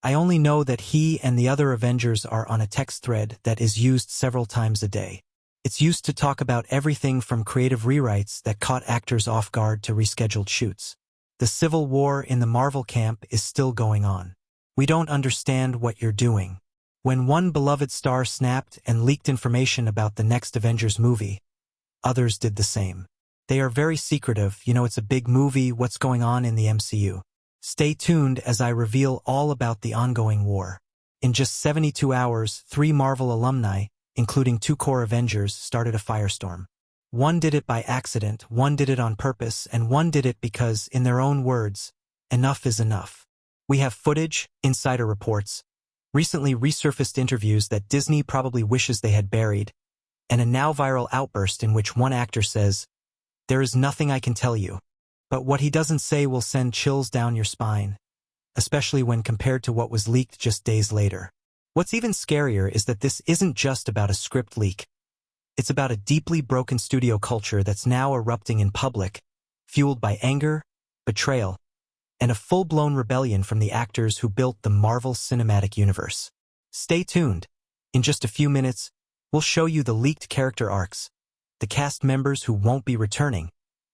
I only know that he and the other Avengers are on a text thread that is used several times a day. It's used to talk about everything from creative rewrites that caught actors off guard to rescheduled shoots. The civil war in the Marvel camp is still going on. We don't understand what you're doing. When one beloved star snapped and leaked information about the next Avengers movie, others did the same. They are very secretive, it's a big movie, what's going on in the MCU. Stay tuned as I reveal all about the ongoing war. In just 72 hours, 3 Marvel alumni, including 2 core Avengers, started a firestorm. One did it by accident, one did it on purpose, and one did it because, in their own words, enough is enough. We have footage, insider reports, recently resurfaced interviews that Disney probably wishes they had buried, and a now viral outburst in which one actor says, "There is nothing I can tell you." But what he doesn't say will send chills down your spine, especially when compared to what was leaked just days later. What's even scarier is that this isn't just about a script leak. It's about a deeply broken studio culture that's now erupting in public, fueled by anger, betrayal, and a full-blown rebellion from the actors who built the Marvel Cinematic Universe. Stay tuned. In just a few minutes, we'll show you the leaked character arcs, the cast members who won't be returning,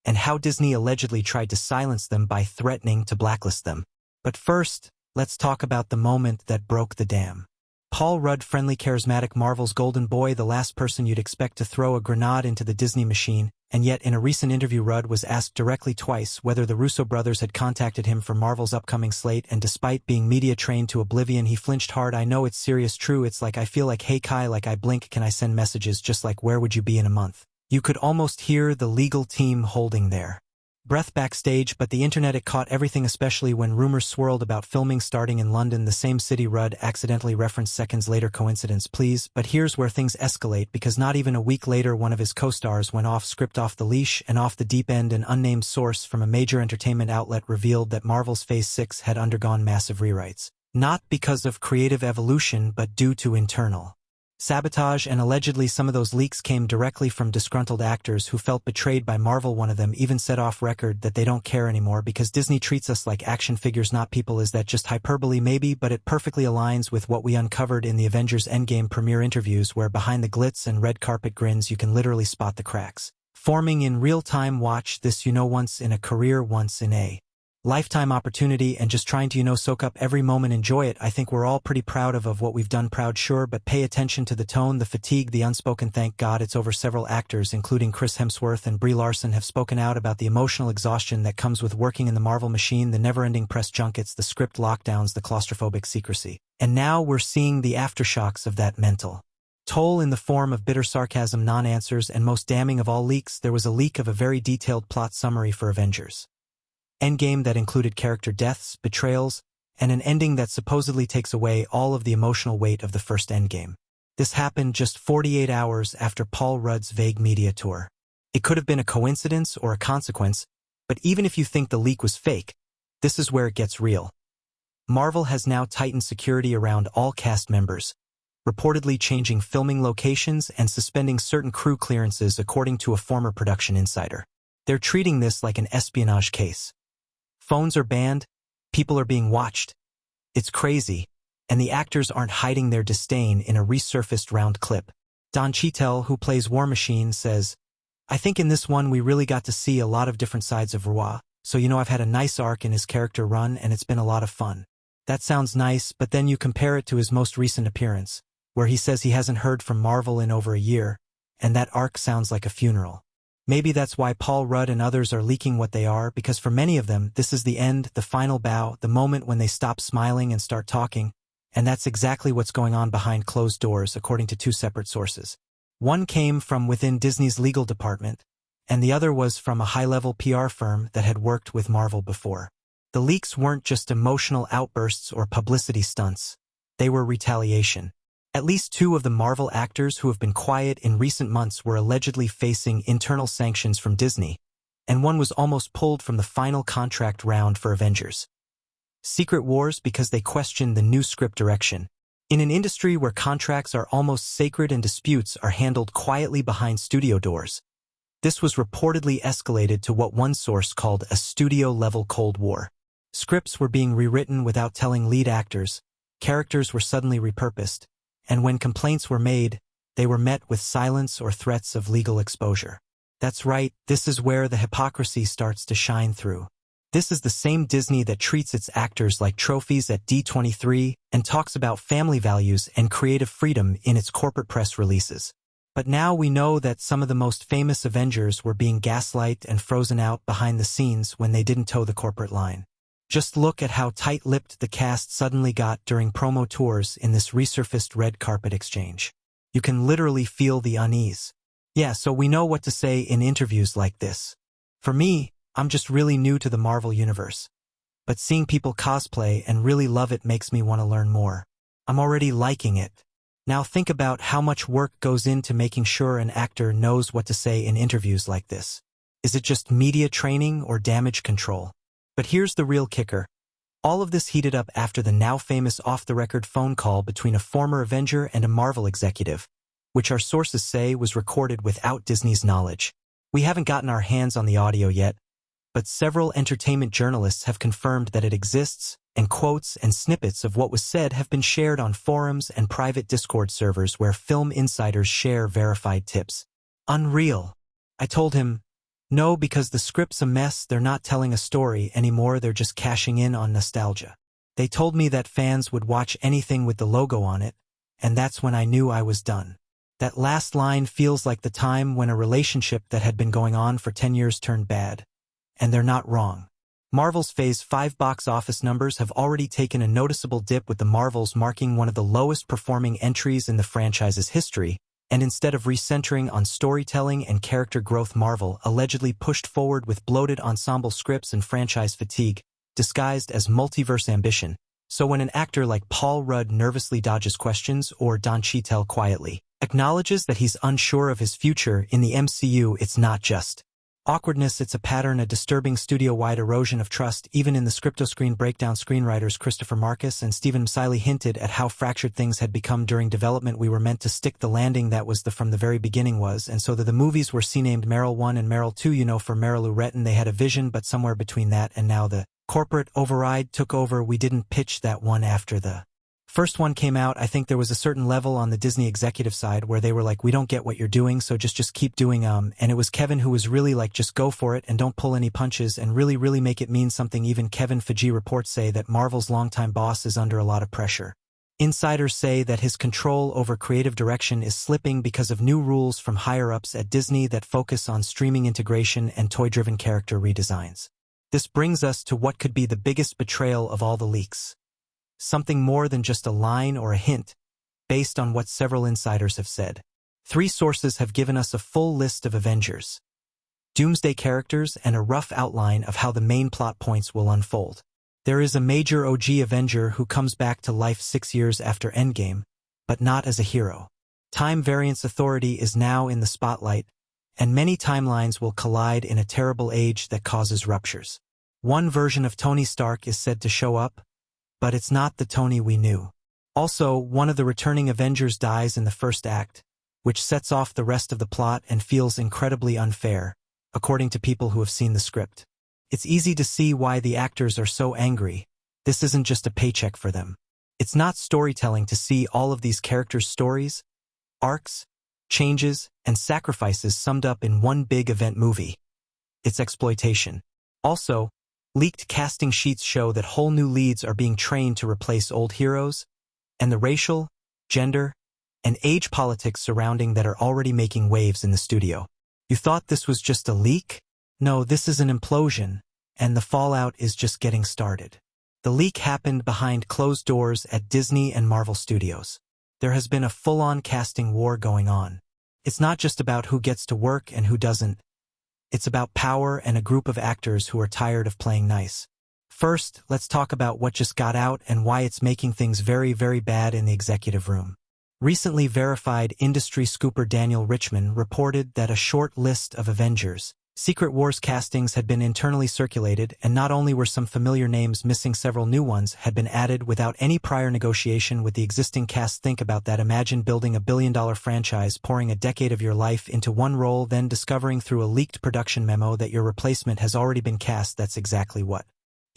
and how Disney allegedly tried to silence them by threatening to blacklist them. But first, let's talk about the moment that broke the dam. Paul Rudd, friendly, charismatic Marvel's golden boy, the last person you'd expect to throw a grenade into the Disney machine, and yet in a recent interview Rudd was asked directly twice whether the Russo brothers had contacted him for Marvel's upcoming slate, and despite being media-trained to oblivion, he flinched hard. "I know it's serious, true, it's like I feel like, hey Kai, like I blink, can I send messages, just like where would you be in a month?" You could almost hear the legal team holding their breath backstage, but the internet, it caught everything, especially when rumors swirled about filming starting in London, the same city Rudd accidentally referenced seconds later. Coincidence, please? But here's where things escalate, because not even a week later one of his co-stars went off script, off the leash, and off the deep end. An unnamed source from a major entertainment outlet revealed that Marvel's Phase 6 had undergone massive rewrites. Not because of creative evolution, but due to internal sabotage, and allegedly some of those leaks came directly from disgruntled actors who felt betrayed by Marvel. One of them even said off record that they don't care anymore because Disney treats us like action figures, not people. Is that just hyperbole? Maybe, but it perfectly aligns with what we uncovered in the Avengers Endgame premiere interviews, where behind the glitz and red carpet grins you can literally spot the cracks forming in real time. Watch this, once in a career, once in a lifetime opportunity, and just trying to, soak up every moment, enjoy it. I think we're all pretty proud of what we've done. Proud, sure, but pay attention to the tone, the fatigue, the unspoken. Thank God it's over. Several actors, including Chris Hemsworth and Brie Larson, have spoken out about the emotional exhaustion that comes with working in the Marvel machine, the never-ending press junkets, the script lockdowns, the claustrophobic secrecy. And now we're seeing the aftershocks of that mental toll in the form of bitter sarcasm, non-answers, and most damning of all, leaks. There was a leak of a very detailed plot summary for Avengers Endgame that included character deaths, betrayals, and an ending that supposedly takes away all of the emotional weight of the first Endgame. This happened just 48 hours after Paul Rudd's vague media tour. It could have been a coincidence or a consequence, but even if you think the leak was fake, this is where it gets real. Marvel has now tightened security around all cast members, reportedly changing filming locations and suspending certain crew clearances, according to a former production insider. They're treating this like an espionage case. Phones are banned, people are being watched. It's crazy, and the actors aren't hiding their disdain in a resurfaced round clip. Don Cheadle, who plays War Machine, says, "I think in this one we really got to see a lot of different sides of Roi, so I've had a nice arc in his character run and it's been a lot of fun." That sounds nice, but then you compare it to his most recent appearance, where he says he hasn't heard from Marvel in over a year, and that arc sounds like a funeral. Maybe that's why Paul Rudd and others are leaking what they are, because for many of them, this is the end, the final bow, the moment when they stop smiling and start talking, and that's exactly what's going on behind closed doors, according to 2 separate sources. One came from within Disney's legal department, and the other was from a high-level PR firm that had worked with Marvel before. The leaks weren't just emotional outbursts or publicity stunts. They were retaliation. At least 2 of the Marvel actors who have been quiet in recent months were allegedly facing internal sanctions from Disney, and one was almost pulled from the final contract round for Avengers Secret Wars because they questioned the new script direction. In an industry where contracts are almost sacred and disputes are handled quietly behind studio doors, this was reportedly escalated to what one source called a studio-level Cold War. Scripts were being rewritten without telling lead actors, Characters were suddenly repurposed, and when complaints were made, they were met with silence or threats of legal exposure. That's right, this is where the hypocrisy starts to shine through. This is the same Disney that treats its actors like trophies at D23 and talks about family values and creative freedom in its corporate press releases. But now we know that some of the most famous Avengers were being gaslighted and frozen out behind the scenes when they didn't toe the corporate line. Just look at how tight-lipped the cast suddenly got during promo tours in this resurfaced red carpet exchange. You can literally feel the unease. Yeah, so we know what to say in interviews like this. For me, I'm just really new to the Marvel universe. But seeing people cosplay and really love it makes me want to learn more. I'm already liking it. Now think about how much work goes into making sure an actor knows what to say in interviews like this. Is it just media training or damage control? But here's the real kicker. All of this heated up after the now famous off-the-record phone call between a former Avenger and a Marvel executive, which our sources say was recorded without Disney's knowledge. We haven't gotten our hands on the audio yet, but several entertainment journalists have confirmed that it exists, and quotes and snippets of what was said have been shared on forums and private Discord servers where film insiders share verified tips. Unreal. I told him, no, because the script's a mess, they're not telling a story anymore, they're just cashing in on nostalgia. They told me that fans would watch anything with the logo on it, and that's when I knew I was done. That last line feels like the time when a relationship that had been going on for 10 years turned bad. And they're not wrong. Marvel's Phase 5 box office numbers have already taken a noticeable dip, with the Marvels marking one of the lowest performing entries in the franchise's history, and instead of recentering on storytelling and character growth, Marvel allegedly pushed forward with bloated ensemble scripts and franchise fatigue, disguised as multiverse ambition. So when an actor like Paul Rudd nervously dodges questions or Don Cheadle quietly acknowledges that he's unsure of his future in the MCU, it's not just awkwardness, it's a pattern, a disturbing studio-wide erosion of trust. Even in the Scriptoscreen breakdown, screenwriters Christopher Marcus and Stephen Msily hinted at how fractured things had become during development. We were meant to stick the landing that was from the very beginning was, and so that the movies were named Meryl 1 and Meryl 2, for Marilu Retton they had a vision, but somewhere between that and now the corporate override took over. We didn't pitch that one after the first one came out. I think there was a certain level on the Disney executive side where they were like, we don't get what you're doing, so just keep doing and it was Kevin who was really like, just go for it and don't pull any punches and really make it mean something. Even Kevin Feige reports say that Marvel's longtime boss is under a lot of pressure. Insiders say that his control over creative direction is slipping because of new rules from higher-ups at Disney that focus on streaming integration and toy-driven character redesigns. This brings us to what could be the biggest betrayal of all the leaks. Something more than just a line or a hint, based on what several insiders have said. 3 sources have given us a full list of Avengers, Doomsday characters, and a rough outline of how the main plot points will unfold. There is a major OG Avenger who comes back to life 6 years after Endgame, but not as a hero. Time Variance Authority is now in the spotlight, and many timelines will collide in a terrible age that causes ruptures. One version of Tony Stark is said to show up, but it's not the Tony we knew. Also, one of the returning Avengers dies in the first act, which sets off the rest of the plot and feels incredibly unfair, according to people who have seen the script. It's easy to see why the actors are so angry. This isn't just a paycheck for them. It's not storytelling to see all of these characters' stories, arcs, changes, and sacrifices summed up in one big event movie. It's exploitation. Also, leaked casting sheets show that whole new leads are being trained to replace old heroes, and the racial, gender, and age politics surrounding that are already making waves in the studio. You thought this was just a leak? No, this is an implosion, and the fallout is just getting started. The leak happened behind closed doors at Disney and Marvel Studios. There has been a full-on casting war going on. It's not just about who gets to work and who doesn't. It's about power and a group of actors who are tired of playing nice. First, let's talk about what just got out and why it's making things very bad in the executive room. Recently verified industry scooper Daniel Richman reported that a short list of Avengers Secret Wars castings had been internally circulated, and not only were some familiar names missing, several new ones had been added without any prior negotiation with the existing cast. Think about that. Imagine building a billion-dollar franchise, pouring a decade of your life into one role, then discovering through a leaked production memo that your replacement has already been cast. That's exactly what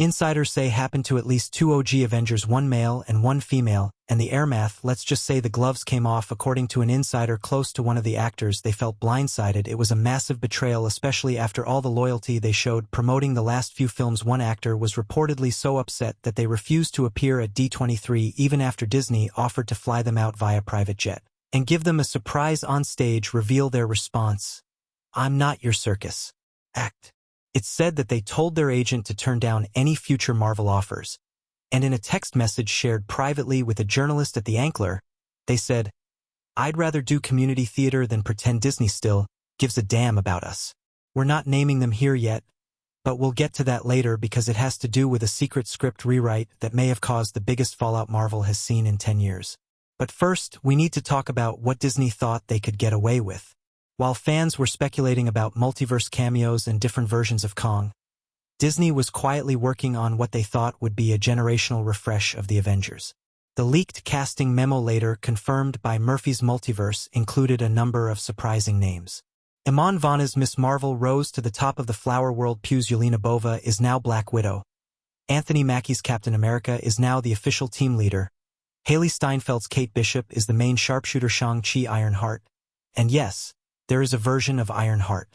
Insiders say happened to at least 2 OG Avengers, 1 male and 1 female, and the airmath, let's just say the gloves came off. According to an insider close to one of the actors, they felt blindsided. It was a massive betrayal, especially after all the loyalty they showed promoting the last few films. One actor was reportedly so upset that they refused to appear at D23 even after Disney offered to fly them out via private jet and give them a surprise on stage. Reveal their response: "I'm not your circus act." It's said that they told their agent to turn down any future Marvel offers, and in a text message shared privately with a journalist at the Ankler, they said, "I'd rather do community theater than pretend Disney still gives a damn about us. We're not naming them here yet, but we'll get to that later because it has to do with a secret script rewrite that may have caused the biggest fallout Marvel has seen in 10 years. But first, we need to talk about what Disney thought they could get away with. While fans were speculating about multiverse cameos and different versions of Kong, Disney was quietly working on what they thought would be a generational refresh of the Avengers. The leaked casting memo, later confirmed by Murphy's Multiverse, included a number of surprising names. Iman Vana's Miss Marvel rose to the top of the Flower World pews. Yelena Bova is now Black Widow. Anthony Mackie's Captain America is now the official team leader. Haley Steinfeld's Kate Bishop is the main sharpshooter. Shang-Chi Ironheart. And yes, there is a version of Ironheart